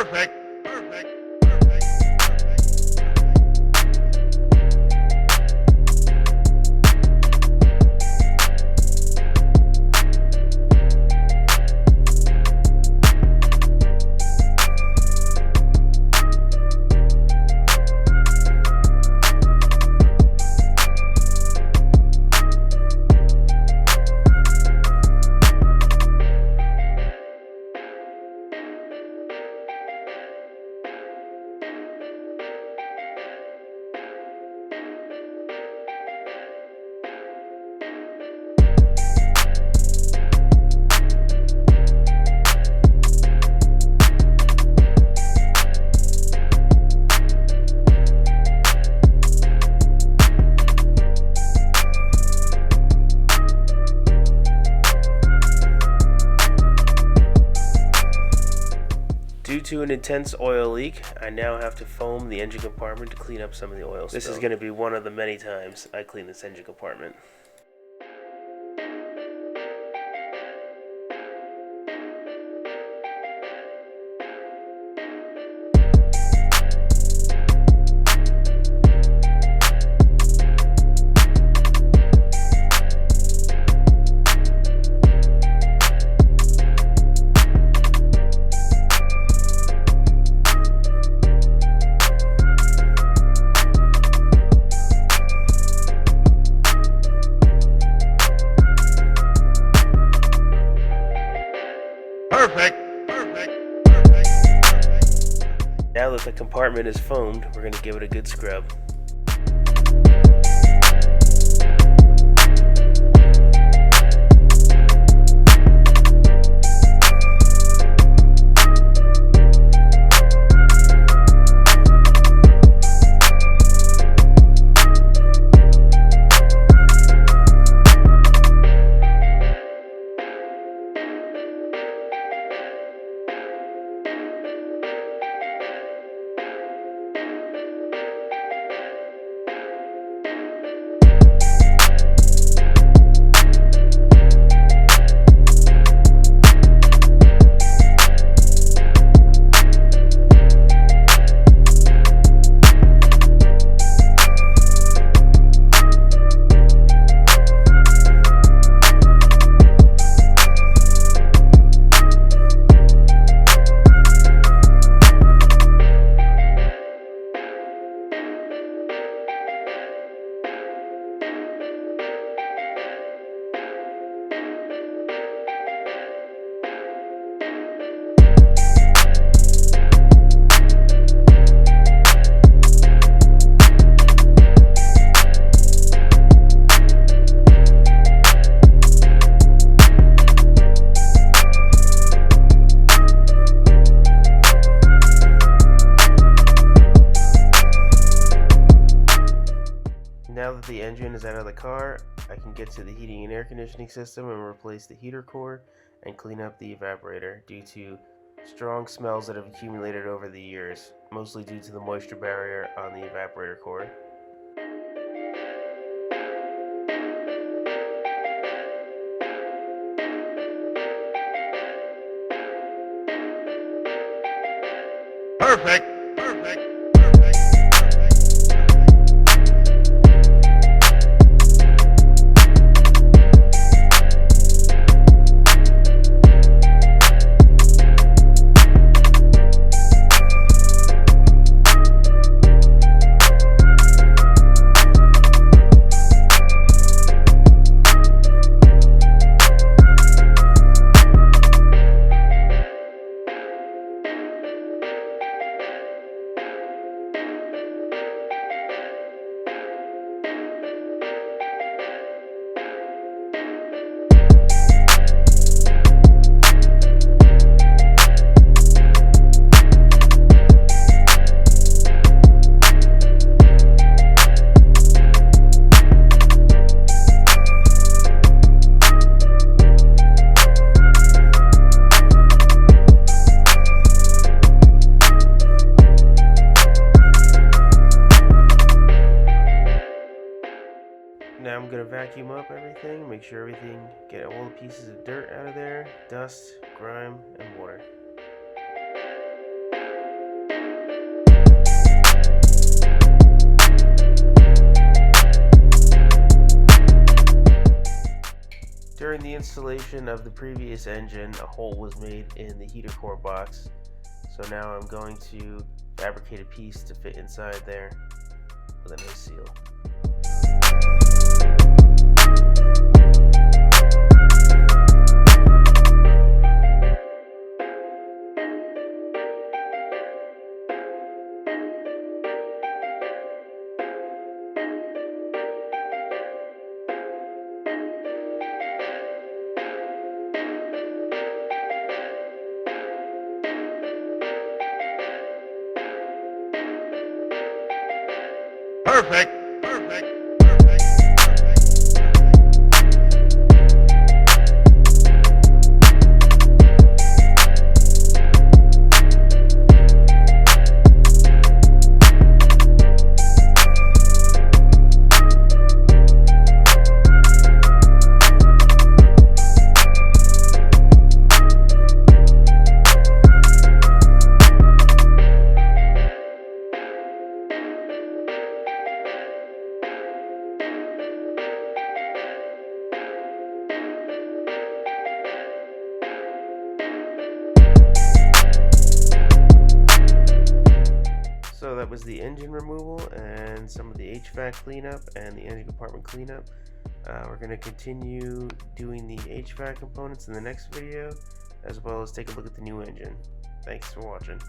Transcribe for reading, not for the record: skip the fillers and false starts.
Perfect. Perfect. Due to an intense oil leak, I now have to foam the engine compartment to clean up some of the oil spill. This is going to be one of the many times I clean this engine compartment. Perfect. Perfect. Perfect. Now that the compartment is foamed, we're going to give it a good scrub. Now that the engine is out of the car, I can get to the heating and air conditioning system and replace the heater core and clean up the evaporator due to strong smells that have accumulated over the years, mostly due to the moisture barrier on the evaporator core. Perfect. Perfect. Now I'm going to vacuum up everything, make sure get all the pieces of dirt out of there, dust, grime, and water. the installation of the previous engine, a hole was made in the heater core box. So now I'm going to fabricate a piece to fit inside there with a nice seal. Perfect. Perfect. Perfect. So that was the engine removal and some of the HVAC cleanup and the engine compartment cleanup. We're going to continue doing the HVAC components in the next video, as well as take a look at the new engine. Thanks for watching.